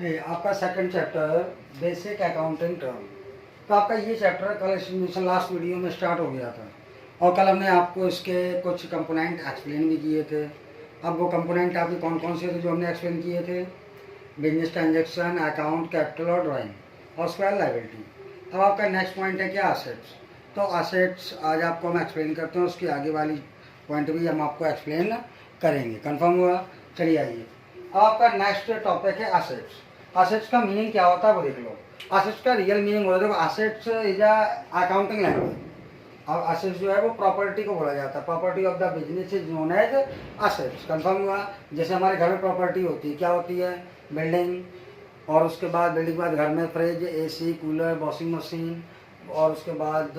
आपका second chapter basic accounting term. तो आपका ये चैप्टर कल लास्ट वीडियो में स्टार्ट हो गया था और कल हमने आपको इसके कुछ कंपोनेंट एक्सप्लेन भी किए थे। अब वो कंपोनेंट आपके कौन कौन से थे जो हमने एक्सप्लेन किए थे? बिजनेस ट्रांजेक्शन, अकाउंट, कैपिटल और ड्राइंग और उसके बाद लाइबिलिटी। अब आपका नेक्स्ट पॉइंट है क्या? असेट्स। तो असेट्स आज आपको हम एक्सप्लेन करते हैं, उसकी आगे वाली पॉइंट भी हम आपको एक्सप्लेन करेंगे। कंफर्म हुआ? चलिए आइए, अब आपका नेक्स्ट टॉपिक है असेट्स। असेट्स का मीनिंग क्या होता है वो देख लो। असेट्स का रियल मीनिंग होता है, assets is a accounting language. अब असेट्स जो है वो प्रॉपर्टी को बोला जाता है। Property of the business is known as assets. Confirm हुआ? जैसे हमारे घर में प्रॉपर्टी होती है, क्या होती है? बिल्डिंग, और उसके बाद बिल्डिंग के बाद घर में fridge, AC, cooler, washing machine, और उसके बाद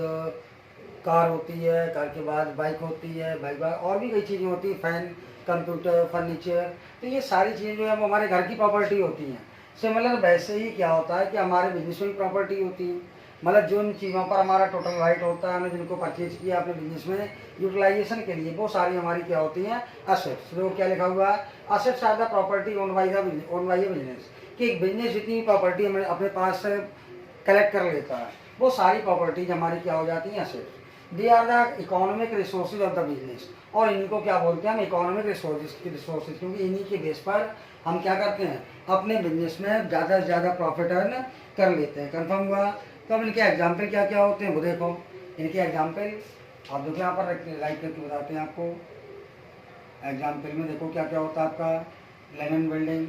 कार होती है, कार के बाद बाइक होती है, बाइक बाद और भी कई चीज़ें होती हैं, फैन, कंप्यूटर, फर्नीचर। तो ये सारी चीज़ें जो है वो हमारे घर की प्रॉपर्टी होती हैं। सिमिलर वैसे ही क्या होता है कि हमारे बिजनेस में प्रॉपर्टी होती है, मतलब जो इन चीज़ों पर हमारा टोटल राइट होता है, हमने जिनको परचेज किया अपने बिजनेस में यूटिलाइजेशन के लिए, वो सारी हमारी क्या होती हैं? असेट्स। तो क्या लिखा हुआ है? Assets are the property own by a business. कि एक बिजनेस जितनी प्रॉपर्टी हमें अपने पास से कलेक्ट कर लेता है, वो सारी प्रॉपर्टीज हमारी क्या हो जाती हैं? Assets. They are the economic resources of the business. और इनको क्या बोलते हैं हम? इकोनॉमिक रिसोर्सेज, क्योंकि इन्हीं के बेस पर हम क्या करते हैं? अपने बिजनेस में ज़्यादा से ज़्यादा प्रॉफिट अर्न कर लेते हैं। कंफर्म हुआ? तो अब इनके एग्जाम्पल क्या क्या होते हैं वो देखो। इनके एग्जाम्पल आप देखो, यहाँ पर राइट करके बताते हैं आपको। एग्जाम्पल में देखो क्या क्या होता है आपका। Lemon building,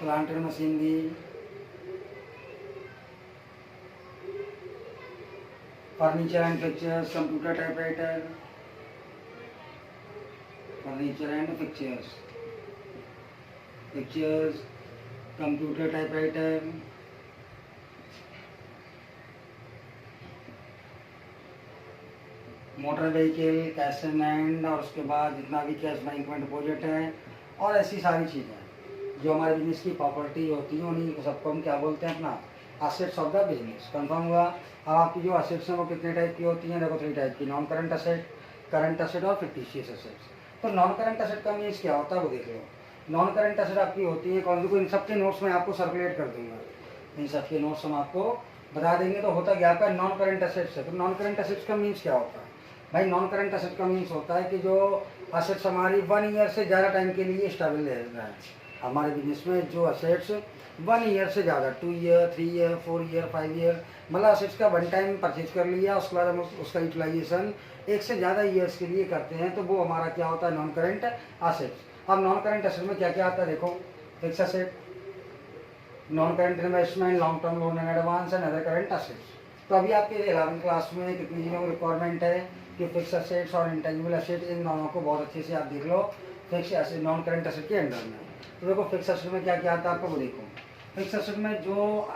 planter machinery, furniture and fixtures, computer typewriter, furniture and fixtures, computer typewriter, motor vehicle, cash and, और उसके बाद जितना भी कैश बैंक में डिपॉजिट है, और ऐसी सारी चीज़ें जो हमारे बिजनेस की प्रॉपर्टी होती है, उन्हीं सबको हम क्या बोलते हैं? अपना assets of the business. Confirm हुआ? अब आपकी जो असेट्स हैं वो कितने टाइप की होती हैं? देखो 3 टाइप की। Non current asset, current asset और फिक्टिशियस असेट्स। तो नॉन करंट असेट का मीन्स क्या होता है वो देख लो। नॉन करंट असेट आपकी होती है कौन सी? इन सबके नोट्स में आपको सर्कुलेट कर दूंगा, इन सबके नोट्स हम आपको बता देंगे। तो होता क्या आपका? नॉन करंट असेट्स है। तो नॉन करंट असेट्स का मीन्स क्या होता है भाई? नॉन करंट असेट का मीन्स होता है कि जो असेट्स हमारी 1 ईयर से ज़्यादा टाइम के लिए स्टेबल रह रहा है। हमारे बिजनेस में जो असेट्स 1 ईयर से ज़्यादा, 2 ईयर, 3 ईयर, 4 ईयर, 5 ईयर, मतलब असेट्स का वन टाइम परचेज कर लिया, उसके बाद हम उसका यूटिलाइजेशन 1 से ज़्यादा ईयर्स के लिए करते हैं, तो वो हमारा क्या होता है? Non current assets. अब नॉन करंट असेट में क्या क्या आता है देखो। Fix asset, non current investment, long term loan and advance and other current assets. तो अभी आपके 11वीं क्लास में कितनी चीज़ों की रिक्वायरमेंट है कि फिक्स असेट्स और इंटेंजिबल असेट, इन दोनों को बहुत अच्छे से आप देख लो fix asset, non current asset के अंडर में। तो देखो फिक्स असेट में क्या क्या आता है आपको वो देखो। फिक्स असेट में जो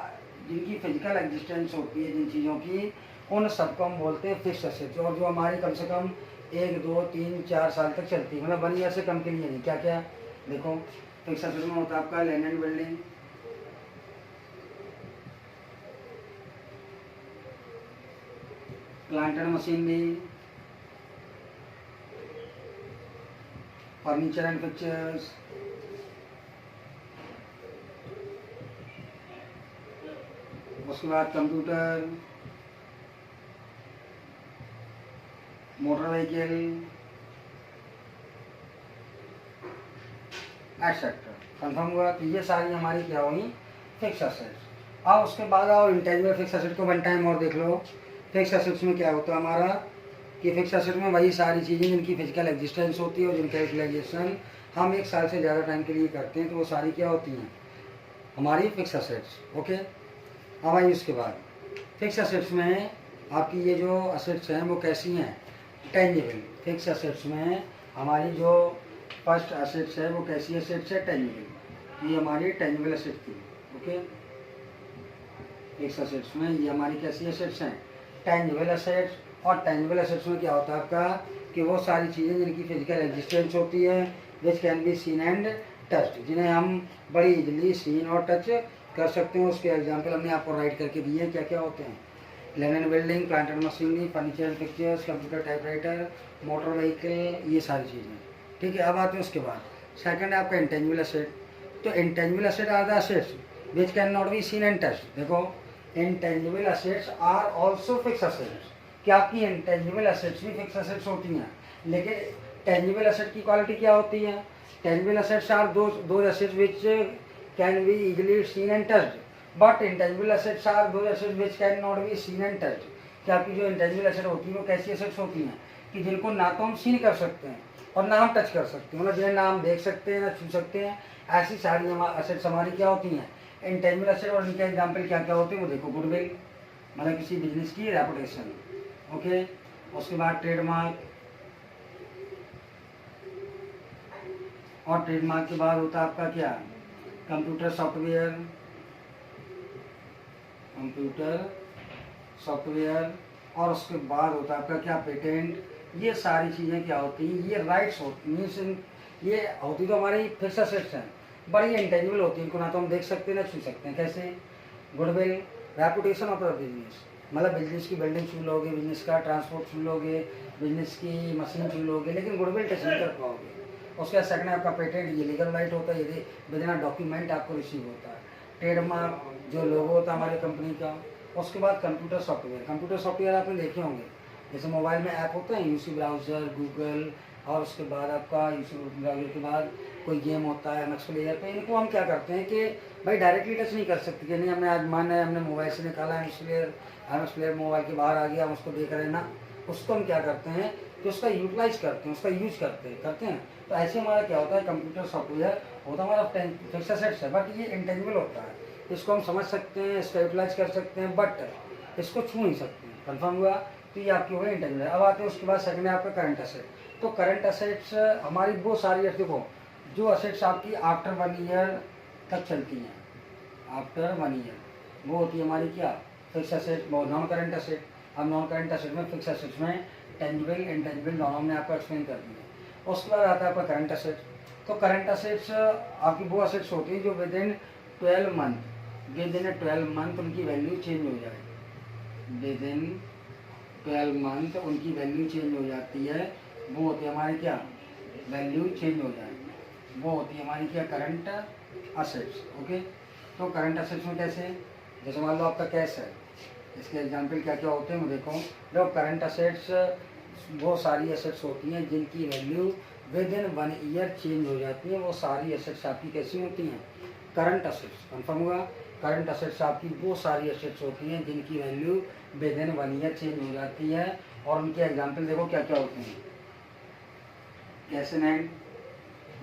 जिनकी फिजिकल एग्जिस्टेंस होती है जिन चीज़ों की, उन सबको हम बोलते हैं फिक्स असेट। और जो हमारी कम से कम 1, 2, 3, 4 साल तक चलती है, मतलब 1 ईयर से कम के लिए नहीं। क्या क्या देखो फिक्स असेट में होता है आपका? Land and building, plant and machinery, furniture and fixtures, उसके बाद computer, motor vehicle etcetera. Confirm हुआ? तो ये सारी हमारी क्या हुई? Fix assets. अब उसके बाद आओ इंटेंजिबल फिक्स असेट को वन टाइम और देख लो। फिक्स असेट्स में क्या होता है हमारा कि फिक्स असेट में वही सारी चीज़ें जिनकी फिजिकल एग्जिस्टेंस होती है और जिनका यूटिलाइजेशन हम 1 साल से ज़्यादा टाइम के लिए करते हैं, तो वो सारी क्या होती हैं? हमारी फिक्स असेट्स। ओके, अब आइए उसके बाद फिक्स असेट्स में आपकी ये जो असेट्स हैं वो कैसी हैं? टेंजिबल। फिक्स असेट्स में हमारी जो फर्स्ट असेट्स है वो कैसी असेट्स है? टेंजिबल। ये हमारी टेंजिबल असेट थी। ओके, फिक्स असेट्स में ये हमारी कैसी असेट्स हैं? Tangible assets. और टेंजिबल असेट्स में क्या होता है आपका कि वो सारी चीज़ें जिनकी फिजिकल एग्जिस्टेंस होती है, विच can B seen and touch, जिन्हें हम बड़ी इजीली सीन और टच कर सकते हैं। उसके एग्जाम्पल हमने आपको राइट करके दिए हैं। क्या क्या होते हैं? Land and building, plant and machinery, furniture and fixtures, computer typewriter, motor vehicle, ये सारी चीज़ें। ठीक है, अब आते हैं उसके बाद सेकंड है आपका इंटेंजिबल एसेट। तो intangible asset are the assets which can not be seen and touched. देखो intangible assets are also fix assets, कि आपकी इंटेंजिबल एसेट्स भी फिक्स एसेट्स होती हैं, लेकिन टेंजिबल एसेट की क्वालिटी क्या होती है? Tangible assets are those assets which can be easily seen and touched, but intangible assets are those assets which can not be seen and touched. कि आपकी जो इंटेंजिबल एसेट होती है वो कैसी एसेट्स होती हैं कि जिनको ना तो हम सीन कर सकते हैं और ना हम टच कर सकते हैं, मतलब जिन्हें ना हम देख सकते हैं ना छू सकते हैं, ऐसी सारी एसेट्स हमारी क्या होती हैं? Intangible asset. और इनके एग्जाम्पल क्या क्या होते हैं वो देखो, गुडविल मतलब किसी बिजनेस की रेपुटेशन, ओके। उसके बाद ट्रेडमार्क, और ट्रेडमार्क के बाद होता है आपका क्या? कंप्यूटर सॉफ्टवेयर, कंप्यूटर सॉफ्टवेयर, और उसके बाद होता है आपका क्या? पेटेंट। ये सारी चीज़ें क्या होती हैं? ये राइट्स होती हैं, ये होती तो हमारी फिक्स एसेट्स हैं, बड़ी इंटेंजिबल होती है, इनको ना तो हम देख सकते हैं ना छू सकते हैं। कैसे? Goodwill, reputation of the business, मतलब बिजनेस की बिल्डिंग छू लोगे, बिजनेस का ट्रांसपोर्ट छू लोगे, बिजनेस की मशीन छू लोगे, लेकिन गुडविल टच नहीं कर पाओगे। उसके बाद सेकंड आपका पेटेंट, ये लीगल राइट होता है, ये बिना डॉक्यूमेंट आपको रिसीव होता है। ट्रेडमार्क, जो लोगो होता है हमारी कंपनी का। उसके बाद कंप्यूटर सॉफ्टवेयर, कंप्यूटर सॉफ्टवेयर आपने देखे होंगे, जैसे मोबाइल में ऐप होते हैं यूसी ब्राउज़र, गूगल, और उसके बाद आपका यूसी ब्राउज़र के बाद कोई गेम होता है एमएक्स प्लेयर पे। इनको हम क्या करते हैं कि भाई डायरेक्टली टच नहीं कर सकते कि नहीं, हमने आज मान है हमने मोबाइल से निकाला एमएक्स प्लेयर मोबाइल के बाहर आ गया, हम उसको देख रहे हैं ना, उसको हम क्या करते हैं कि उसका यूटिलाइज करते हैं, उसका यूज करते हैं। तो ऐसे हमारा क्या होता है, कंप्यूटर सॉफ्टवेयर होता है हमारा फिक्स एसेट्स है, बट ये इंटेंजिबल होता है, इसको हम समझ सकते हैं, इसका यूटिलाइज कर सकते हैं, बट इसको छू नहीं सकते हैं। कन्फर्म हुआ? तो ये आपकी हो गई इंटेंजिबल। अब आते हैं उसके बाद सेकंड है आपका करंट एसेट। तो करंट एसेट्स हमारी वो सारी, देखो जो एसेट्स आपकी आफ्टर 1 ईयर तक चलती हैं, आफ्टर 1 ईयर, वो होती है हमारी क्या? Fix asset, non current asset. अब नॉन करंट एसेट में, फिक्स एसेट्स में टेंजिबल इंटेंजिबल दोनों हमने आपको एक्सप्लेन कर दिया। उसके बाद आता है आपका करंट एसेट। तो करंट एसेट्स आपकी वो एसेट्स होती हैं जो विद इन 12 मंथ उनकी वैल्यू चेंज हो जाए, विद इन 12 मंथ उनकी वैल्यू चेंज हो जाती है, वो होती है हमारी क्या? वैल्यू चेंज हो जाए, वो होती है हमारी क्या? Current assets, okay. तो करंट एसेट्स में कैसे? जैसे मान लो आपका कैश है, इसके एग्जांपल क्या क्या होते हैं वो देखो। जो करंट एसेट्स वो सारी एसेट्स होती हैं जिनकी value with in 1 year change हो जाती है, वो सारी एसेट्स आपकी कैसी होती हैं? Current assets. कन्फर्म हुआ? करंट एसेट्स आपकी वो सारी एसेट्स होती हैं जिनकी value with in 1 year change हो जाती है, और उनके एग्जांपल देखो क्या क्या होते हैं। कैश इन हैंड,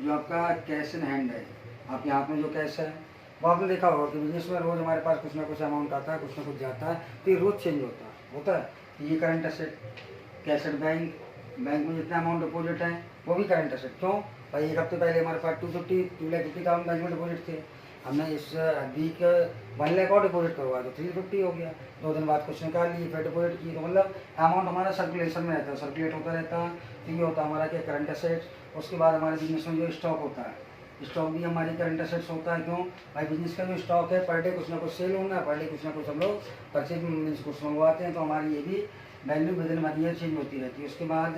जो आपका कैश इन हैंड है, आपके हाथ में जो कैश है, वो आपने देखा होगा कि बिजनेस में रोज़ हमारे पास कुछ ना कुछ अमाउंट आता है, कुछ ना कुछ जाता है, तो ये रोज़ चेंज होता है। तो ये current asset. Cash at bank, bank में जितना अमाउंट डिपॉजिट है वो भी करंट एसेट। क्यों भाई? एक हफ्ते पहले हमारे पास 250 का बैंक में डिपॉजिट थे, हमने इस वीक 1 लाख और डिपॉजिट करवाया तो 350 हो गया। 2 दिन बाद कुछ निकाल लिए, फिर डिपॉजिट की, तो मतलब अमाउंट हमारा सर्कुलेशन में रहता है, सर्कुलेट होता रहता है। तो ये होता है हमारा क्या? Current assets. उसके बाद हमारे बिजनेस में जो स्टॉक होता है, स्टॉक भी हमारी करंट एसेट्स होता है। क्यों भाई? बिजनेस का जो स्टॉक है पर डे कुछ ना कुछ सेल होना है, पर डे कुछ ना कुछ हम लोग परचेज मीन्स कुछ मंगवाते हैं, तो हमारी ये भी value with in 1 year change होती रहती है। उसके बाद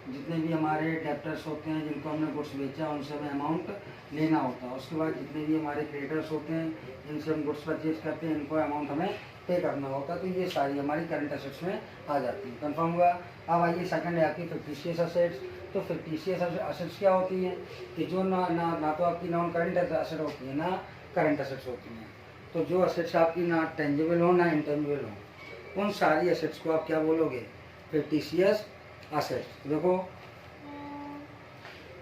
जितने भी हमारे डेप्टर्स होते हैं जिनको हमने गुड्स बेचा उनसे हमें अमाउंट लेना होता है। उसके बाद जितने भी हमारे क्रेडिटर्स होते हैं जिनसे हम गुड्स परचेज करते हैं इनको अमाउंट हमें पे करना होता है। तो ये सारी हमारी करंट एसेट्स में आ जाती है। कन्फर्म हुआ? अब आइए सेकंड है आपकी फिक्टिशियस एसेट्स। तो फिक्टिशियस एसेट्स क्या होती हैं कि जो ना तो आपकी नॉन करंट एसेट होती है ना करंट एसेट्स होती हैं। तो जो एसेट्स आपकी ना टेंजिबल हो ना इंटेंजिबल हो, उन सारी एसेट्स को आप क्या बोलोगे? Fictitious assets. देखो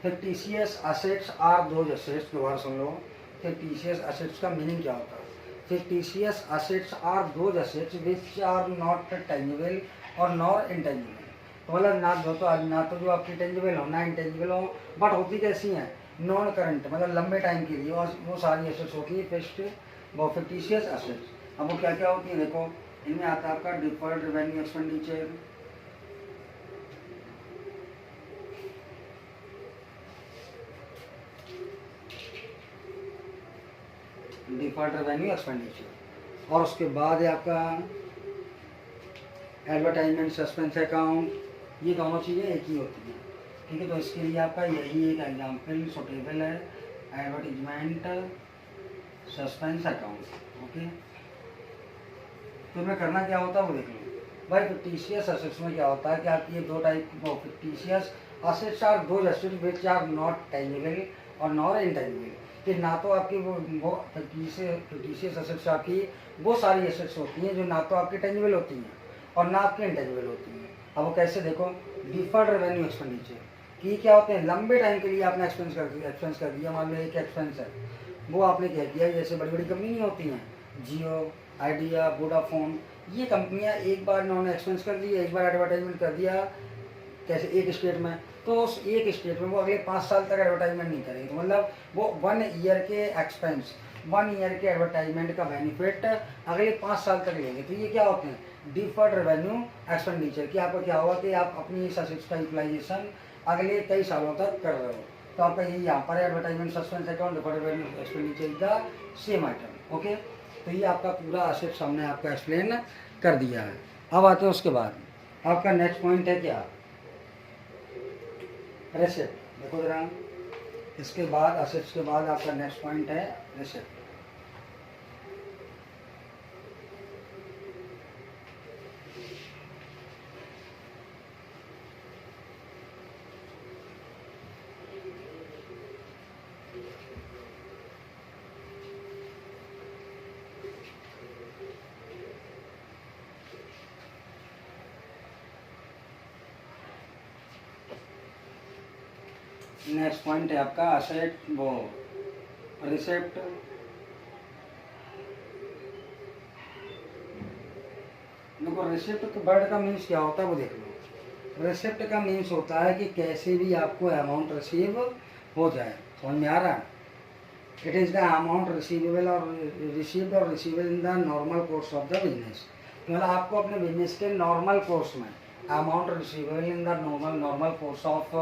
fictitious assets are those assets, दोबारा सुन लो, फिक्टिशियस एसेट्स का मीनिंग क्या होता है? Fictitious assets are those assets which are not tangible और नॉर इंटेंजिबल। तो मतलब ना तो जो आपकी टेंजिबल हो ना इंटेंजिबल हो, बट होती कैसी हैं? नॉन करंट, मतलब लंबे टाइम के लिए, और वो सारी एसेट्स होती है फिक्टिशियस एसेट्स। अब वो क्या क्या होती है देखो, इनमें आता है आपका deferred revenue expenditure, deferred revenue expenditure, और उसके बाद है आपका एडवर्टाइजमेंट सस्पेंस अकाउंट। ये दोनों चीज़ें एक ही होती हैं। ठीक है। तो इसके लिए आपका यही एक एग्जाम्पल सुटेबल है, एडवर्टीजमेंट सस्पेंस अकाउंट। ओके, तो मैं करना क्या होता है वो देख लो भाई। फिक्टिशियस असेट्स में क्या होता है कि आपकी ये दो type of fictitious assets are those assets which are not tangible और नॉट इनटेंजिबल, कि ना तो आपकी वो फिक्टिशियस असेट्स आपकी वो सारी एसेट्स होती हैं जो ना तो आपकी टेंजिबल होती हैं और ना आपकी इंटेंजिबल होती हैं। अब वो कैसे देखो, डिफर्ड रेवेन्यू एक्सपेंडिचर कि क्या होते हैं, लंबे टाइम के लिए आपने एक्सपेंस कर दिया। मान लो एक एक्सपेंस है, वो आपने कह दिया, जैसे बड़ी बड़ी कंपनी नहीं होती हैं, जियो, आइडिया, वोडाफोन, ये कंपनियां एक बार इन्होंने एक्सपेंस कर दिया, एक बार एडवर्टाइजमेंट कर दिया, कैसे एक स्टेट में, तो उस एक स्टेट में वो अगले 5 साल तक एडवर्टाइजमेंट नहीं करेगी। तो मतलब वो 1 ईयर के एक्सपेंस, 1 ईयर के एडवर्टाइजमेंट का बेनिफिट अगले 5 साल तक लेंगे। तो ये क्या होते हैं, डिफर्ड रेवेन्यू एक्सपेंडिचर, कि आपका क्या होगा कि आप अपनी इस असेट्स का यूटिलाइजेशन अगले कई सालों तक कर रहे हो। तो आपका यही यहाँ पर advertisement suspense account, deferred revenue expenditure is the same item. Okay, तो ये आपका पूरा असेट्स हमने आपका एक्सप्लेन कर दिया है। अब आते हैं उसके बाद आपका नेक्स्ट पॉइंट है क्या, रेसिप्ट। देखो जरा, इसके बाद असेट्स के बाद आपका नेक्स्ट पॉइंट है रेसिप्ट। नेक्स्ट पॉइंट है आपका असेट वो रिसिप्ट। देखो रिसिप्ट के वर्ड का मीन्स क्या होता है वो देख लो। रिसिप्ट का मीन्स होता है कि कैसे भी आपको अमाउंट रिसीव हो जाए, समझ में आ रहा है। It is the amount receivable और रिसीव्ड और receivable in the normal course of the business. मतलब आपको अपने बिजनेस के नॉर्मल कोर्स में amount receivable in the normal course of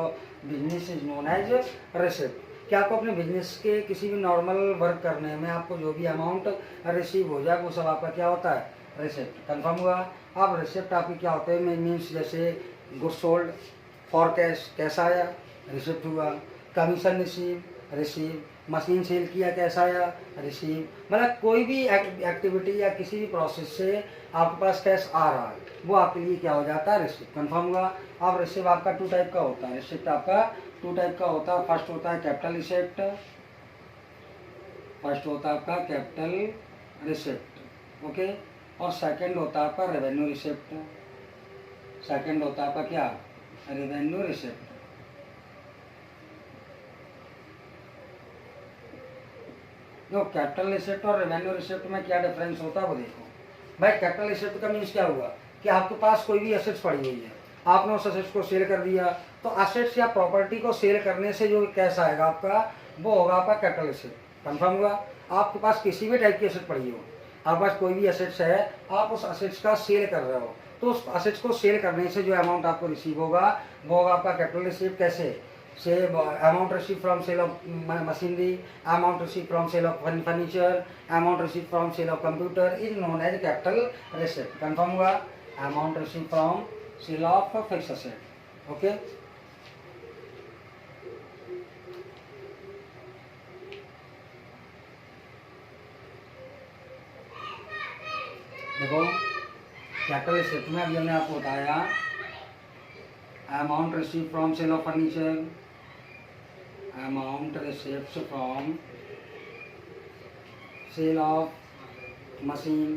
business is known as receipt. कि आपको अपने बिजनेस के किसी भी नॉर्मल वर्क करने में आपको जो भी अमाउंट रिसीव हो जाए वो सब आपका क्या होता है, रिसिप्ट। कंफर्म हुआ। अब रिसिप्ट आपकी क्या होते हैं, मीन्स जैसे गुड्स सोल्ड फॉर कैश, कैसा आया, रिसिप्ट हुआ। कमीशन रिसीव, मशीन सेल किया, कैसा आया, रिसीव। मतलब कोई भी एक्टिविटी या किसी भी प्रोसेस से आपके पास कैश आ रहा है वो आपके लिए क्या हो जाता है, रिसिप्ट। कंफर्म हुआ। अब रिसिप्ट आपका 2 टाइप का होता है, रिसिप्ट आपका 2 टाइप का होता है। फर्स्ट होता है कैपिटल रिसिप्ट, फर्स्ट होता है आपका कैपिटल रिसिप्ट। ओके, और सेकंड होता है आपका रेवेन्यू रिसिप्ट। सेकंड होता है आपका क्या, रेवेन्यू रिसिप्ट। जो कैपिटल रिसिप्ट और रेवेन्यू रिसिप्ट में क्या डिफरेंस होता है वो देखो भाई। कैपिटल रिसिप्ट का मीन्स क्या हुआ कि आपके पास कोई भी एसेट्स पड़ी हुई है, आपने उस एसेट्स को सेल कर दिया, तो एसेट्स या प्रॉपर्टी को सेल करने से जो कैश आएगा आपका वो होगा आपका कैपिटल रिसिप्ट। कंफर्म हुआ। आपके पास किसी भी टाइप की एसेट पड़ी हो, आपके पास कोई भी एसेट्स है, आप उस एसेट्स का सेल कर रहे हो, तो उस एसेट्स को सेल करने से जो अमाउंट आपको रिसीव होगा वो होगा आपका कैपिटल रिसिप्ट। कैसे, से amount received from sale of machinery, amount received from sale of furniture, amount received from sale of computer is known as capital receipt. Confirm हुआ। amount received from sale of fixed asset. Okay. देखो capital receipt में अभी हमने आपको बताया amount receive from sale of furniture, amount received from sale of machine,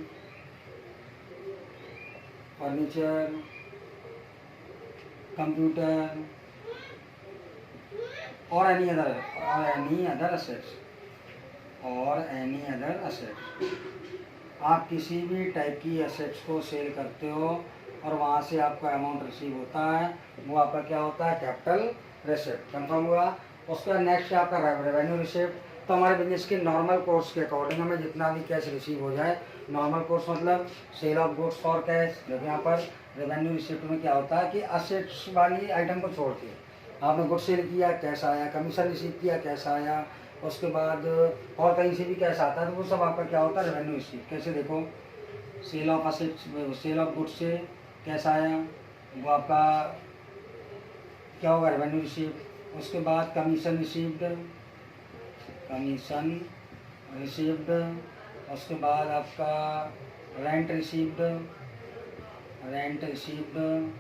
furniture, computer or any other assets और any other assets। आप किसी भी टाइप की एसेट्स को सेल करते हो और वहाँ से आपका अमाउंट रिसीव होता है वो आपका क्या होता है, कैपिटल रिसिप्ट। कंफर्म हुआ। उसका नेक्स्ट है आपका रेवेन्यू रिसिप्ट। तो हमारे बिजनेस के नॉर्मल कोर्स के अकॉर्डिंग हमें जितना भी कैश रिसीव हो जाए, नॉर्मल कोर्स मतलब sale of goods for cash. देखो यहाँ पर रेवेन्यू रिसिप्ट में क्या होता है कि असेट्स वाली आइटम को छोड़ के आपने गुड्स सेल किया, कैश आया, कमीशन रिसीव किया, कैश आया, उसके बाद और कहीं से भी कैश आता है तो वो सब आपका क्या होता है, रेवेन्यू रिसिप्ट। कैसे देखो, sale of assets, sale of goods से कैश आया वो आपका क्या होगा, रेवेन्यू रिसीव्ड। उसके बाद कमीशन रिसीव्ड, कमीशन रिसीव्ड। उसके बाद आपका रेंट रिसीव्ड, रेंट रिसीव्ड।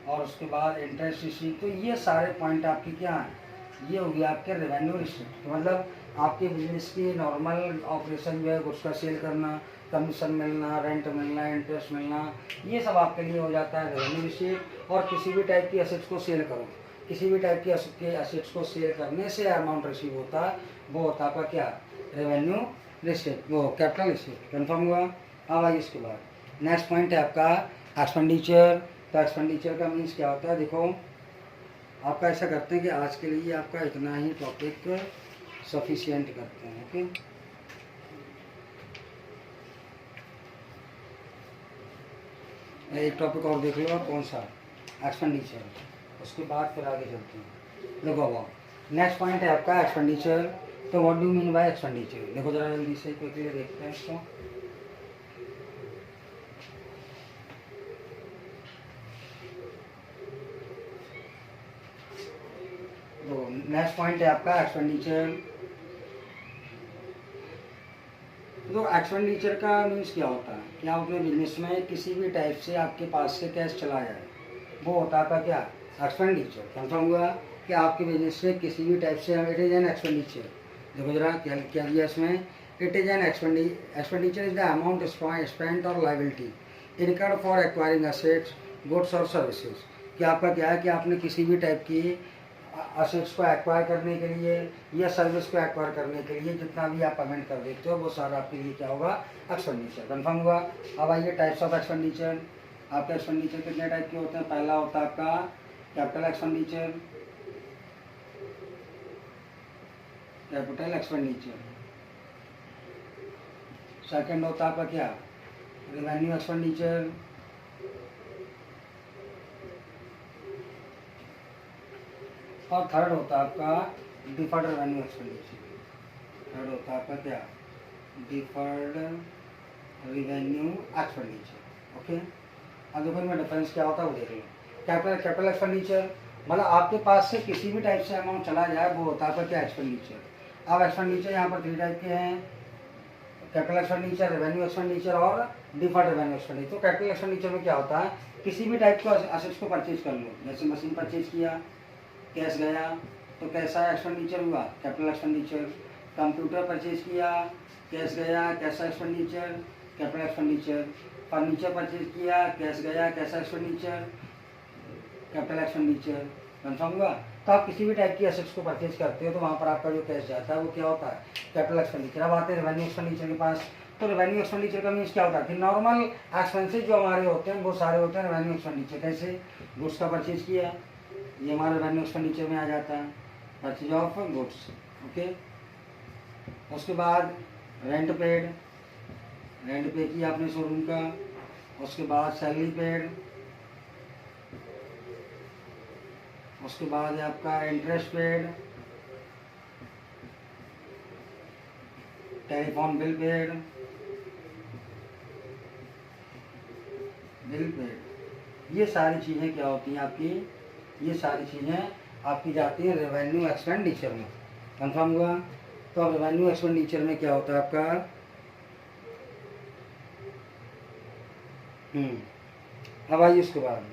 और उसके बाद इंटरेस्ट रिसीव्ड। तो ये सारे पॉइंट आपके क्या हैं, ये हो गया आपके रेवेन्यू रिसीव्ड। तो मतलब आपके बिजनेस की नॉर्मल ऑपरेशन जो है, गुड्स का सेल करना, कमीशन मिलना, रेंट मिलना, इंटरेस्ट मिलना, ये सब आपके लिए हो जाता है रेवेन्यू रिसीव्ड। और किसी भी टाइप की एसेट्स को सेल करो, किसी भी टाइप के एसेट्स को सेल करने से अमाउंट रिसीव होता है, वो होता है आपका क्या, रेवेन्यू रिसीव्ड, वो कैपिटल रिसीव्ड। कन्फर्म हुआ। अब आइए इसके बाद नेक्स्ट पॉइंट है आपका एक्सपेंडिचर। तो एक्सपेंडिचर का मीन्स क्या होता है, देखो आपका ऐसा करते हैं कि आज के लिए आपका इतना ही टॉपिक सफिशिएंट करते हैं। ओके, एक टॉपिक और देख लो आप, कौन सा, एक्सपेंडिचर। उसके बाद फिर आगे चलते हैं। देखो अब नेक्स्ट पॉइंट है आपका एक्सपेंडिचर। तो what do mean by expenditure, देखो जरा जल्दी से क्विकली देखते हैं इसको। तो नेक्स्ट पॉइंट है आपका एक्सपेंडिचर। तो एक्सपेंडिचर का मीन्स क्या होता है कि आप अपने बिजनेस में किसी भी टाइप से आपके पास से कैश चला जाए, वो होता है क्या, एक्सपेंडिचर। कंफर्म हुआ कि आपके बिजनेस से किसी भी टाइप से, इट इज एन एक्सपेंडिचर। देखो जरा क्या क्या दिया इसमें, it is an expenditure is the amount spent और liability incurred for acquiring assets, goods और सर्विसेज। कि आपका क्या है कि आपने किसी भी टाइप की असेट्स को एक्वायर करने के लिए या सर्विस को एक्वायर करने के लिए जितना भी आप पेमेंट कर देते हो, वो सारा आपके लिए क्या होगा, एक्सपेंडिचर। कंफर्म हुआ। अब आइए टाइप्स ऑफ एक्सपेंडिचर। आपके एक्सपेंडिचर कितने टाइप के होते हैं, पहला होता है आपका capital expenditure, capital expenditure. Second होता है आपका क्या, रेवेन्यू एक्सपेंडिचर। और थर्ड होता है आपका डिफर्ड रेवेन्यू एक्सपेंडिचर। थर्ड होता है आपका क्या, डिफर्ड रेवेन्यू एक्सपेंडिचर। ओके, अब देखो इनमें डिफरेंस क्या होता है वो देख लो। कैपिटल एक्सपेंडिचर मतलब आपके पास से किसी भी टाइप से अमाउंट चला जाए, वो होता है आपका क्या, एक्सपेंडिचर। अब एक्सपेंडिचर यहाँ पर 3 टाइप के हैं, कैपिटल एक्सपेंडिचर, रेवेन्यू एक्सपेंडिचर और डिफर्ड रेवेन्यू एक्सपेंडिचर। तो कैपिटल एक्सपेंडिचर में क्या होता है, किसी भी टाइप के असेट्स को परचेज कर लो, जैसे मशीन परचेज किया, कैश गया, तो कैसा एक्सपेंडिचर हुआ, कैपिटल एक्सपेंडिचर। कंप्यूटर परचेज किया, कैश गया, कैसा expenditure, capital expenditure. Furniture purchase किया, कैश गया, कैसा एक्सपेंडिचर, कैपिटल एक्सपेंडिचर। कंफर्म हुआ। तो आप किसी भी टाइप की एसेट्स को परचेज करते हो, तो वहाँ पर आपका जो कैश जाता है वो क्या होता है, कैपिटल एक्सपेंडिचर। अब आते हैं रेवेन्यू एक्सपेंडिचर के पास। तो रेवेन्यू एक्सपेंडिचर का मीन्स क्या होता है कि नॉर्मल एक्सपेंसेज जो हमारे होते हैं वो सारे होते हैं रेवेन्यू एक्सपेंडिचर। कैसे, गुड्स का परचेज किया, ये हमारा रेवेन्यू एक्सपेंडिचर में आ जाता है, परचेज ऑफ गुड्स। ओके, उसके बाद रेंट पेड, रेंट पे किया आपने शोरूम का। उसके बाद सैलरी पेड, उसके बाद है आपका interest paid, telephone bill paid, bill paid. ये सारी चीज़ें क्या होती हैं आपकी, ये सारी चीज़ें आपकी जाती हैं रेवेन्यू एक्सपेंडिचर में। कंफर्म हुआ। तो अब रेवेन्यू एक्सपेंडिचर में क्या होता है आपका, अब आइए उसके बाद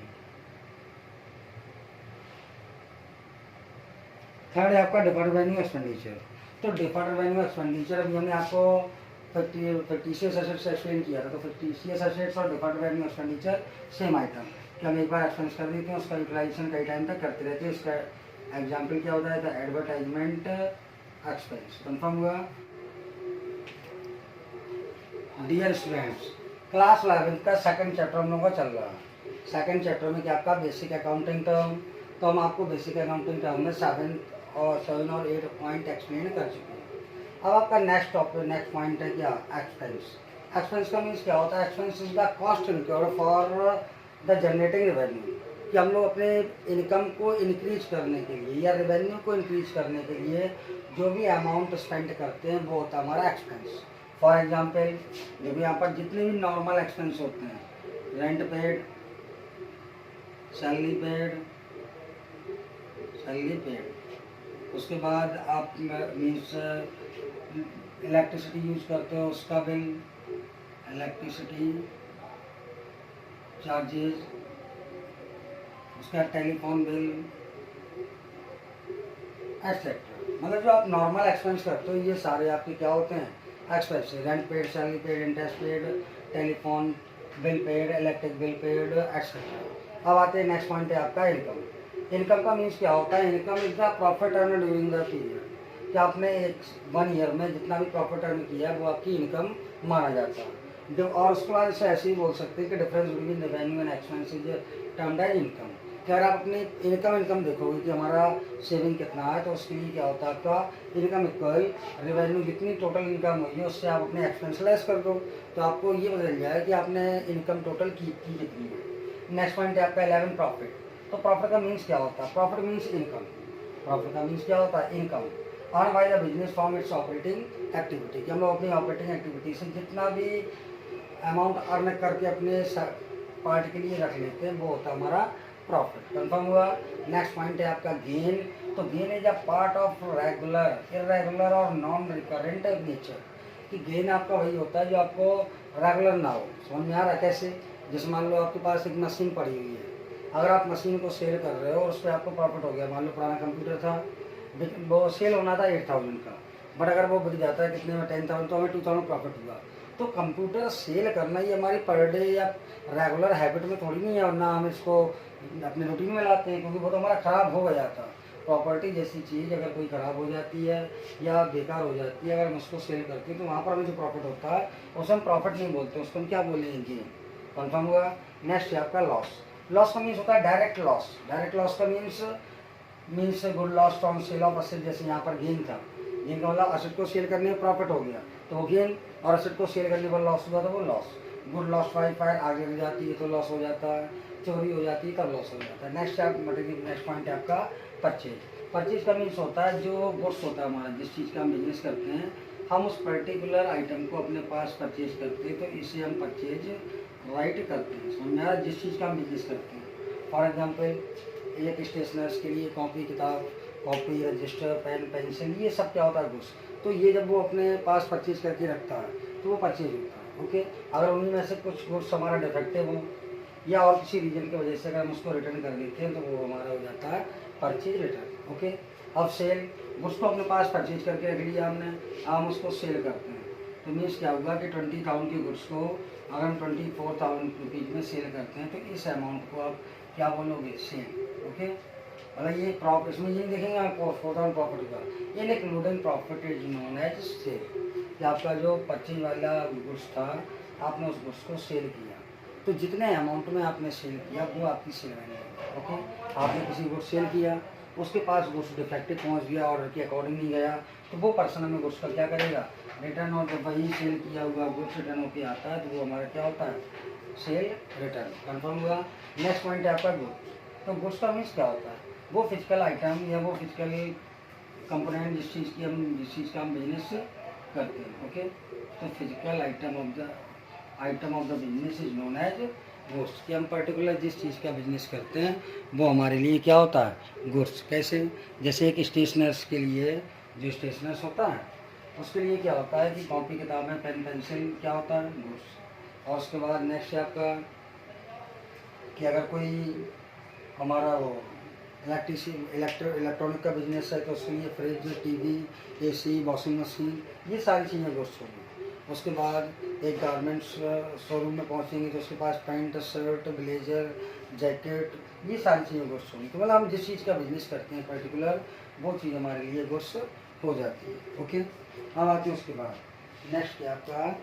थर्ड है आपका डिफर्ड रेवेन्यू एक्सपेंडिचर। तो डिफर्ड रेवेन्यू एक्सपेंडिचर अभी हमने आपको फिक्टिशियस एसेट्स एक्सप्लेन किया था। तो फिक्टिशियस एसेट्स और deferred revenue expenditure same item कि हम एक बार एक्सपेंस कर देते हैं, उसका यूटिलाइजेशन कई टाइम तक करते रहते हैं। इसका एग्जाम्पल क्या होता है, तो एडवर्टाइजमेंट एक्सपेंस। कंफर्म हुआ। डियर स्टूडेंट्स, क्लास 11 का सेकंड चैप्टर हम लोगों का चल रहा है। सेकंड चैप्टर में क्या आपका बेसिक अकाउंटिंग टर्म। तो हम आपको बेसिक अकाउंटिंग टर्म में 7 और 8 पॉइंट एक्सप्लेन कर चुके हैं। अब आपका नेक्स्ट टॉपिक, नेक्स्ट पॉइंट है क्या, एक्सपेंस। एक्सपेंस का मीन्स क्या होता है, expense is the cost incurred for the generating revenue. कि हम लोग अपने इनकम को इंक्रीज करने के लिए या रेवेन्यू को इंक्रीज करने के लिए जो भी अमाउंट स्पेंड करते हैं वो होता है हमारा एक्सपेंस। फॉर एग्जाम्पल देखो यहाँ पर जितने भी नॉर्मल एक्सपेंस होते हैं, rent paid, salary paid, salary paid. उसके बाद आप मीन्स इलेक्ट्रिसिटी यूज करते हो उसका बिल, इलेक्ट्रिसिटी चार्जेस, उसका टेलीफोन बिल एक्सेट्रा। मतलब जो आप नॉर्मल एक्सपेंस करते हो ये सारे आपके क्या होते हैं expense. Rent paid, salary paid, interest paid, telephone bill paid, electric bill paid etcetera. अब आते हैं नेक्स्ट पॉइंट है आपका इनकम। इनकम का मीन्स क्या होता है? Income is the profit earn during the period. कि आपने एक 1 ईयर में जितना भी प्रॉफिट अर्न किया वो आपकी इनकम माना जाता है। और उसके बाद इसे ऐसे ही बोल सकते हैं कि difference between revenue and expense is termed as income. कि अगर आप अपनी इनकम देखोगे कि हमारा सेविंग कितना है तो उसके लिए क्या होता है आपका इनकम इक्वल रेवेन्यू, जितनी टोटल इनकम हुई है उससे आप अपने एक्सपेंस लेस कर दो तो आपको ये बदल जाए कि आपने इनकम टोटल की कितनी है। नेक्स्ट पॉइंट है आपका 11 प्रॉफिट। तो प्रॉफिट का मीन्स क्या होता है? Profit means income. प्रॉफिट का मीन्स क्या होता है? Income earn by the business from its operating activity. कि हम लोग अपनी ऑपरेटिंग एक्टिविटी से जितना भी अमाउंट अर्न करके अपने पार्ट के लिए रख लेते हैं वो होता है हमारा प्रॉफिट। कंफर्म हुआ। नेक्स्ट पॉइंट है आपका गेन। तो gain is a part of regular, irregular और नॉन रिकरेंट नेचर। कि गेन आपका वही होता है जो आपको रेगुलर ना हो। समझ में आ रहा है कैसे? जैसे मान लो आपके पास एक मशीन पड़ी हुई है, अगर आप मशीन को सेल कर रहे हो और उस पर आपको प्रॉफिट हो गया, मान लो पुराना कंप्यूटर था वो सेल होना था 8,000 का, बट अगर वो बिक जाता है कितने में 10,000 तो हमें 2,000 प्रॉफिट हुआ। तो कंप्यूटर सेल करना ये हमारी पर डे या रेगुलर हैबिट में थोड़ी नहीं है, और ना हम इसको अपने रूटीन में लाते हैं क्योंकि वो तो हमारा ख़राब हो गया था। प्रॉपर्टी जैसी चीज़ अगर कोई ख़राब हो जाती है या बेकार हो जाती है, अगर हम उसको सेल करते हैं तो वहाँ पर हमें जो प्रॉफिट होता है उसे हम प्रॉफिट नहीं बोलते, उसको हम क्या बोलेंगे? गेन। कन्फर्म हुआ। नेक्स्ट है आपका लॉस। लॉस का मीन्स होता है डायरेक्ट लॉस। डायरेक्ट लॉस का means good loss from sale of asset. जैसे यहाँ पर गेन था, गेन का मतलब असेट को सेल करने में प्रॉफिट हो गया तो वो गेन, और असेट को सेल करने पर लॉस हुआ तो वो loss. Good loss by fire, आग लग जाती है तो लॉस हो जाता है, चोरी हो जाती है तब लॉस हो जाता है। नेक्स्ट पॉइंट है आपका परचेज। परचेज का मीन्स होता है जो गुड्स होता है हमारा, जिस चीज़ का हम बिजनेस करते हैं, हम उस पर्टिकुलर आइटम को अपने पास परचेज करते हैं तो इसे हम परचेज राइट करते हैं। समझ में आ रहा है? जिस चीज़ का हम बिजनेस करते हैं। फॉर एग्जाम्पल एक स्टेशनर्स के लिए कॉपी किताब, कॉपी रजिस्टर पेन पेंसिल, ये सब क्या होता है? गुड्स। तो ये जब वो अपने पास परचेज करके रखता है तो वो परचेज होता है। ओके। अगर उन्हीं में से कुछ गुड्स हमारा डिफेक्टिव हो या और किसी रीजन की वजह से अगर हम उसको रिटर्न कर देते हैं तो वो हमारा हो जाता है परचेज रिटर्न। ओके। अब सेल, गुड्स को अपने पास परचेज करके रख लिया हमने, हम उसको सेल करते हैं तो मीन्स क्या होगा कि 20,000 के गुड्स को अगर हम 24,000 रुपीज़ में सेल करते हैं तो इस अमाउंट को आप क्या बोलोगे? सेल। ओके। मतलब ये प्रॉफिट, इसमें ये देखेंगे आपको 4,000 प्रॉफिट का, ये including profit is known as sale. कि आपका जो परचेज वाला गुड्स था आपने उस गुड्स को सेल किया तो जितने अमाउंट में आपने सेल किया वो आपकी सेल बनेगी। ओके। आपने किसी गुड्स सेल किया, उसके पास गुड्स डिफेक्टिव पहुंच गया, ऑर्डर के अकॉर्डिंग नहीं गया तो वो पर्सन हमें गुड्स का क्या करेगा? रिटर्न। और जब वही सेल किया हुआ गुड्स रिटर्न होकर आता है तो वो हमारा क्या होता है? Cell return. कन्फर्म हुआ। नेक्स्ट पॉइंट है आपका गुड्स। तो गुड्स का मीन्स क्या होता है? वो फिजिकल आइटम या वो फिजिकल कंपोनेंट जिस चीज़ का हम बिजनेस करते हैं। ओके। तो physical item of the business is known as goods. कि हम पर्टिकुलर जिस चीज़ का बिजनेस करते हैं वो हमारे लिए क्या होता है? गुड्स। कैसे? जैसे एक स्टेशनर्स के लिए जो स्टेशनर्स होता है उसके लिए क्या होता है कि कॉपी किताबें पेन पेंसिल क्या होता है? गुड्स। और उसके बाद नेक्स्ट है आपका कि अगर कोई हमारा वो इलेक्ट्रॉनिक का बिजनेस है तो उसके लिए fridge, TV, AC, washing machine, ये सारी चीज़ें गुड्स होगी। उसके बाद एक गारमेंट्स शोरूम में पहुंचेंगे तो उसके पास पैंट, शर्ट, ब्लेजर, जैकेट, ये सारी चीज़ें गुड्स होंगी। तो मतलब हम जिस चीज़ का बिजनेस करते हैं पर्टिकुलर वो चीज़ हमारे लिए गुड्स हो जाती है। ओके। अब आते हैं उसके बाद नेक्स्ट क्या आपका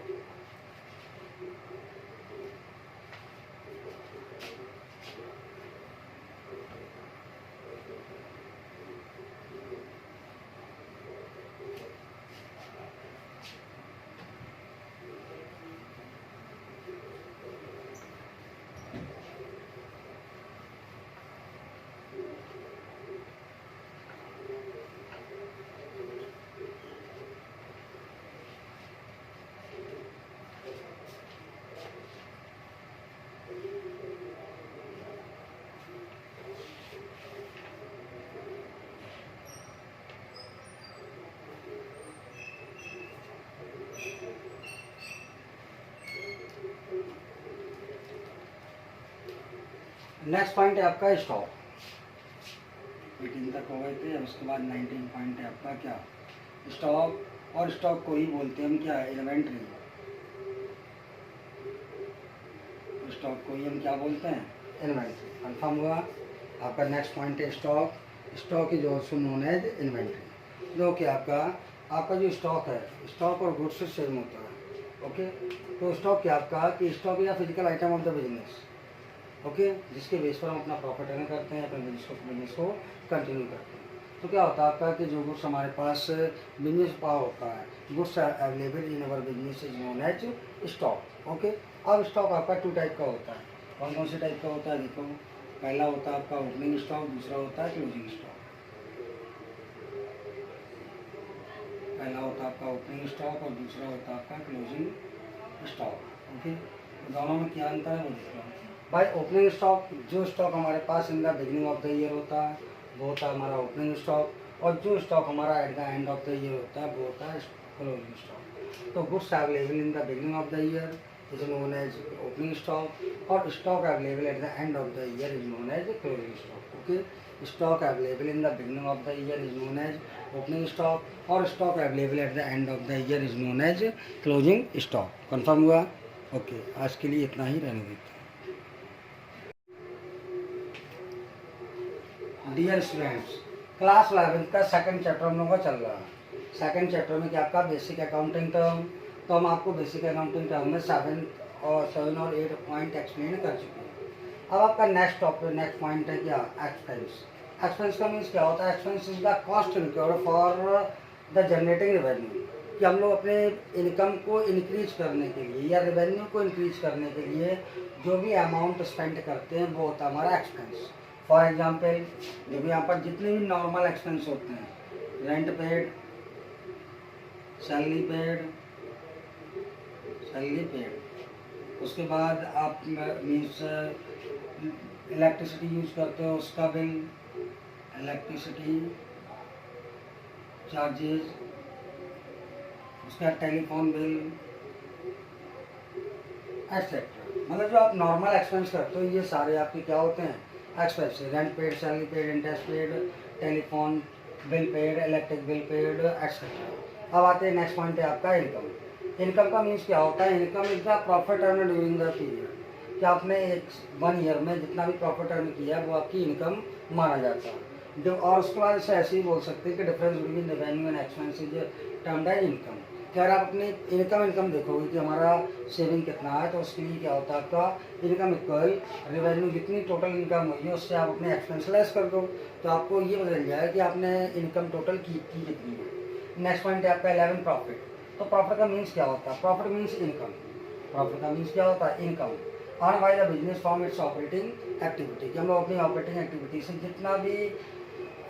नेक्स्ट पॉइंट है आपका स्टॉक। 18 तक हो गए थे, उसके बाद 19 पॉइंट है आपका क्या, स्टॉक। और स्टॉक को ही बोलते हैं हम क्या, इन्वेंट्री। स्टॉक को ही हम क्या बोलते हैं, इन्वेंट्री। कंफर्म हुआ। आपका नेक्स्ट पॉइंट है stock. Stock is also known as inventory. जो कि आपका जो स्टॉक है, स्टॉक और गुड्स से सेम होता है। ओके, तो स्टॉक क्या आपका कि स्टॉक या physical item of the business. Okay, जिसके बेस पर हम अपना प्रॉफिट अर्न करते हैं, अपने बिजनेस को कंटिन्यू करते हैं। तो क्या होता है आपका कि जो गुड्स हमारे पास बिजनेस पावर होता है, goods available in our business is known as stock. Okay, अब स्टॉक आपका 2 टाइप का होता है। कौन कौन से टाइप का होता है देखो। पहला होता है आपका ओपनिंग स्टॉक, दूसरा होता है क्लोजिंग स्टॉक। पहला होता है आपका ओपनिंग स्टॉक और दूसरा होता है आपका क्लोजिंग स्टॉक। ओके, तो दोनों में क्या अंतर है वो देख लो भाई। ओपनिंग स्टॉक, जो स्टॉक हमारे पास in the beginning of the year होता है वो होता है हमारा ओपनिंग स्टॉक, और जो स्टॉक हमारा at the end of the year होता है वो होता है क्लोजिंग स्टॉक। तो goods available in the beginning of the year is known as opening stock, और stock available at the end of the year is known as closing stock. Okay, stock available in the beginning of the year is known as opening stock, और stock available at the end of the year is known as closing stock. Confirm हुआ। Okay, आज के लिए इतना ही रहने देते हैं। Dear students, class 11 का सेकंड चैप्टर हम लोगों का चल रहा है। सेकंड चैप्टर में क्या आपका बेसिक अकाउंटिंग टर्म। तो हम आपको बेसिक अकाउंटिंग टर्म में 7 और 8 पॉइंट एक्सप्लेन कर चुके हैं। अब आपका नेक्स्ट टॉपिक, नेक्स्ट पॉइंट है क्या, एक्सपेंस। एक्सपेंस का मीन्स क्या होता है, expense is the cost incurred for the generating revenue. कि हम लोग अपने इनकम को इंक्रीज करने के लिए या रेवेन्यू को इंक्रीज करने के लिए जो भी अमाउंट स्पेंड करते हैं वो होता है हमारा एक्सपेंस। फॉर एग्जाम्पल देखो यहाँ पर जितने भी नॉर्मल एक्सपेंस होते हैं, रेंट पेड, सैलरी पेड, उसके बाद आप मीन्स इलेक्ट्रिसिटी यूज करते हो उसका बिल, इलेक्ट्रिसिटी चार्जेस, उसका टेलीफोन बिल एक्सेट्रा। मतलब जो आप नॉर्मल एक्सपेंस करते हो ये सारे आपके क्या होते हैं, expense. Rent paid, salary paid, interest paid, telephone bill paid, electric bill paid etcetera. अब आते हैं नेक्स्ट पॉइंट है आपका इनकम। इनकम का मीन्स क्या होता है, income is the profit earn during the period. कि आपने 1 ईयर में जितना भी प्रॉफिट अर्न किया है वो आपकी इनकम माना जाता है। और उसके बाद इसे ऐसे ही बोल सकते हैं कि difference between revenue and expense is termed as income. कि अगर आप अपनी इनकम देखोगे कि हमारा सेविंग कितना है, तो उसके लिए क्या होता है आपका इनकम इक्वल रेवेन्यू, जितनी टोटल इनकम हुई है उससे आप अपने एक्सपेंस लेस कर दो, तो आपको ये पता चल जाएगा कि आपने इनकम टोटल की कितनी है। नेक्स्ट पॉइंट है आपका 11 प्रॉफिट। तो प्रॉफिट का मीन्स क्या होता है, प्रॉफिट मीन्स इनकम। प्रॉफिट का मीन्स क्या होता है, income earn by the business from its operating activity. कि हम लोग अपनी ऑपरेटिंग एक्टिविटी से जितना भी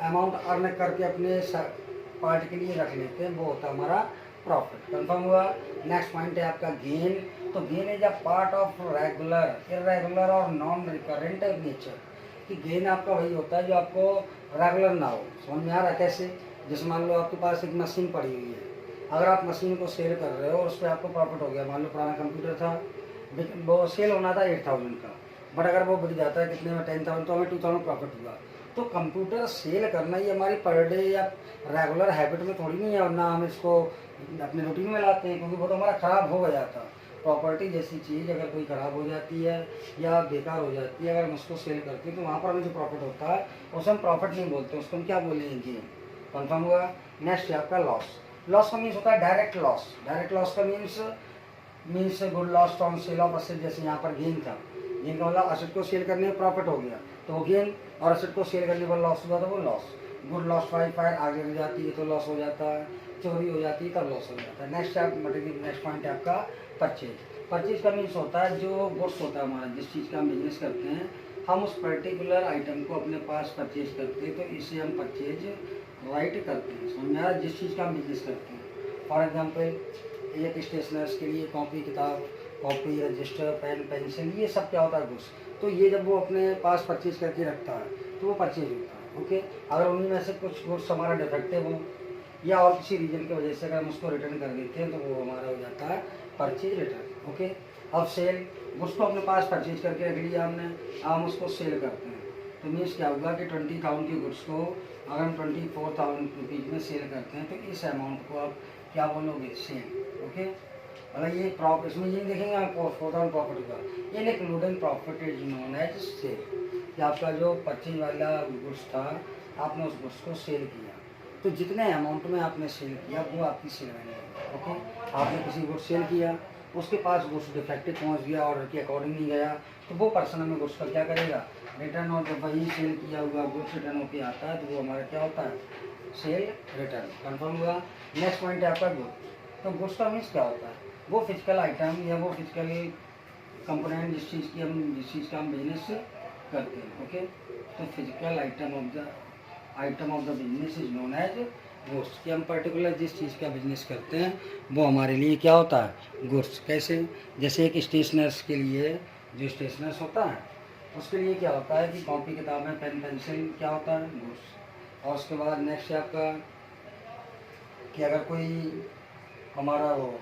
अमाउंट अर्न करके अपने पार्ट के लिए रख लेते हैं वो होता है हमारा प्रॉफिट। कंफर्म हुआ। नेक्स्ट पॉइंट है आपका गेन। तो gain is a part of regular, irregular और नॉन रिकरेंट नेचर। कि गेन आपका वही होता है जो आपको रेगुलर ना हो। समझ में आ रहा है कैसे, जैसे मान लो आपके पास एक मशीन पड़ी हुई है, अगर आप मशीन को सेल कर रहे हो और उस पर आपको प्रॉफिट हो गया, मान लो पुराना कंप्यूटर था, वो सेल होना था 8000 का, बट अगर वो बिक जाता है कितने में, 10000, तो हमें 2000 प्रॉफिट हुआ। तो कंप्यूटर सेल करना ये हमारी पर डे या रेगुलर हैबिट में थोड़ी नहीं है, और ना हम इसको अपने रूटीन में लाते हैं, क्योंकि वो तो हमारा ख़राब हो गया था। प्रॉपर्टी जैसी चीज़ अगर कोई ख़राब हो जाती है या बेकार हो जाती है, अगर हम उसको सेल करते हैं तो वहाँ पर हमें जो प्रॉफिट होता है उसे हम प्रॉफिट नहीं बोलते, उसको हम क्या बोलेंगे, गेन। कंफर्म हुआ। नेक्स्ट है आपका लॉस। लॉस का मीन्स होता है डायरेक्ट लॉस। डायरेक्ट लॉस का means good loss on sale of asset. जैसे यहाँ पर गेन था, गेन का मतलब असेट को सेल करने में प्रॉफिट हो गया तो वो गेन, और असेट को सेल करने पर लॉस हुआ तो वो loss. Good loss by fire, आगे गिर जाती है तो लॉस हो जाता है, चोरी हो जाती है तब लॉस हो जाता है। नेक्स्ट पॉइंट है आपका परचेज। परचेज का मीन्स होता है जो गुड्स होता है हमारा, जिस चीज़ का हम बिजनेस करते हैं, हम उस पर्टिकुलर आइटम को अपने पास परचेज करते हैं तो इसे हम परचेज राइट करते हैं। समझ में आ रहा है, जिस चीज़ का हम बिजनेस करते हैं। फॉर एग्जाम्पल एक स्टेशनर्स के लिए कॉपी किताब, कॉपी रजिस्टर, पेन पेंसिल, ये सब क्या होता है, गुड्स। तो ये जब वो अपने पास परचेज करके रखता है तो वो परचेज होता है। ओके, अगर उन्हीं में से कुछ गुड्स हमारा डिफेक्टिव हो या और किसी रीजन की वजह से अगर हम उसको रिटर्न कर देते हैं तो वो हमारा हो जाता है परचेज रिटर्न। ओके, अब सेल, उसको अपने पास परचेज करके रख लिया हमने, हम उसको सेल करते हैं। तो मीन्स क्या होगा कि 20,000 की गुड्स को अगर हम 24,000 रुपीज़ में सेल करते हैं तो इस अमाउंट को आप क्या बोलोगे, सेल। ओके, मतलब ये प्रॉफिट, इसमें ये देखेंगे आपको 4,000 प्रॉफिट का, in including profit is known as sale. कि आपका जो परचेज वाला गुड्स था, आपने उस गुड्स को सेल किया, तो जितने अमाउंट में आपने सेल किया वो आपकी सेल बनेगी। ओके, आपने किसी गुड्स सेल किया, उसके पास गुड्स डिफेक्टिव पहुंच गया, ऑर्डर के अकॉर्डिंग नहीं गया, तो वो पर्सन हमें गुड्स का क्या करेगा, रिटर्न। और जब वही सेल किया हुआ गुड्स रिटर्न होकर आता है तो वो हमारा क्या होता है, सेल रिटर्न। कन्फर्म हुआ। नेक्स्ट पॉइंट है आपका गुड्स। तो गुड्स का मीन्स क्या होता है, वो फिजिकल आइटम या वो फिजिकल कंपोनेंट जिस चीज़ का हम बिजनेस करते हैं। ओके, तो physical item of the business is known as goods. कि हम पर्टिकुलर जिस चीज़ का बिजनेस करते हैं वो हमारे लिए क्या होता है, गुड्स। कैसे, जैसे एक स्टेशनर्स के लिए जो स्टेशनर्स होता है उसके लिए क्या होता है कि कॉपी किताबें पेन पेंसिल क्या होता है, गुड्स। और उसके बाद नेक्स्ट है आपका कि अगर कोई हमारा वो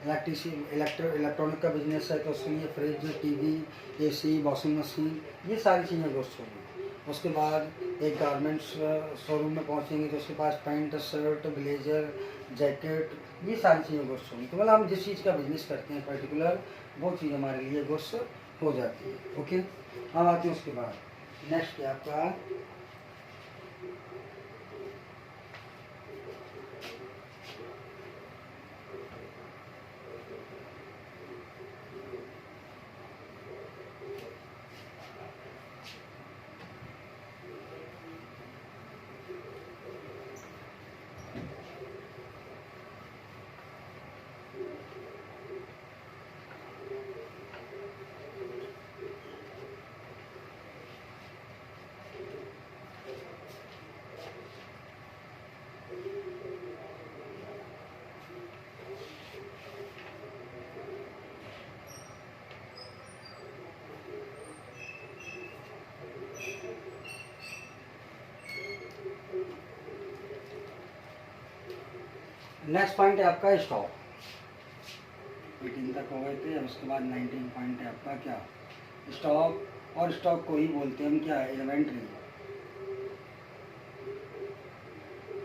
इलेक्ट्रॉनिक का बिजनेस है तो उसके लिए fridge, TV, AC, washing machine, ये सारी चीज़ें गुड्स होंगी। उसके बाद एक गारमेंट्स शोरूम में पहुंचेंगे तो उसके पास पैंट, शर्ट, ब्लेजर, जैकेट, ये सारी चीज़ें गुड्स होंगी। तो मतलब हम जिस चीज़ का बिजनेस करते हैं पर्टिकुलर, वो चीज़ हमारे लिए गुड्स हो जाती है। ओके, अब आते हैं उसके बाद नेक्स्ट है आपका नेक्स्ट पॉइंट है आपका स्टॉक। 18 तक हो गए थे, उसके बाद 19 पॉइंट है आपका क्या, स्टॉक। और स्टॉक को ही बोलते हैं हम क्या, इन्वेंट्री।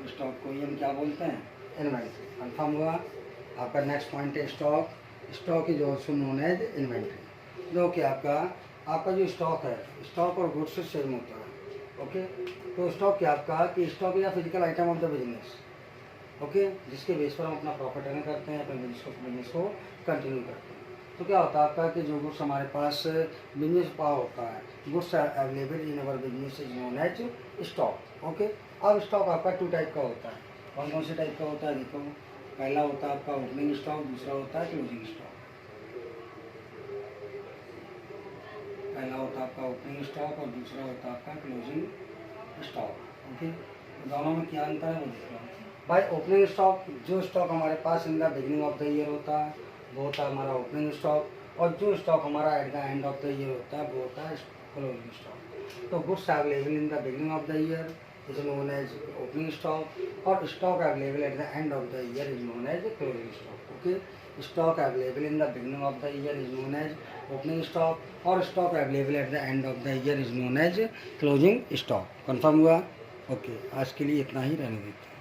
स्टॉक को ही हम क्या बोलते हैं, इन्वेंट्री। कंफर्म हुआ। आपका नेक्स्ट पॉइंट है stock. Stock is also known as inventory. जो कि आपका जो स्टॉक है, स्टॉक और गुड्स से सेम होता है। ओके, तो स्टॉक क्या आपका कि स्टॉक या physical item of the business. Okay, जिसके बेस पर हम अपना प्रॉफिट अर्न करते हैं, अपने बिजनेस को कंटिन्यू करते हैं। तो क्या होता है आपका कि जो गुड्स हमारे पास बिजनेस पावर होता है, goods available in our business is known as stock. Okay, अब स्टॉक आपका 2 टाइप का होता है। कौन कौन से टाइप का होता है देखो, पहला होता है आपका ओपनिंग स्टॉक, दूसरा होता है क्लोजिंग स्टॉक। पहला होता है आपका ओपनिंग स्टॉक और दूसरा होता है आपका क्लोजिंग स्टॉक। ओके, तो दोनों में क्या अंतर है वो देख लो भाई। ओपनिंग स्टॉक, जो स्टॉक हमारे पास in the beginning of the year होता है वो होता है हमारा ओपनिंग स्टॉक, और जो स्टॉक हमारा at the end of the year होता है वो होता है क्लोजिंग स्टॉक। तो goods available in the beginning of the year is known as opening stock, और stock available at the end of the year is known as closing stock. Okay, stock available in the beginning of the year is known as opening stock, और stock available at the end of the year is known as closing stock. Confirm हुआ। Okay, आज के लिए इतना ही रहने देते हैं।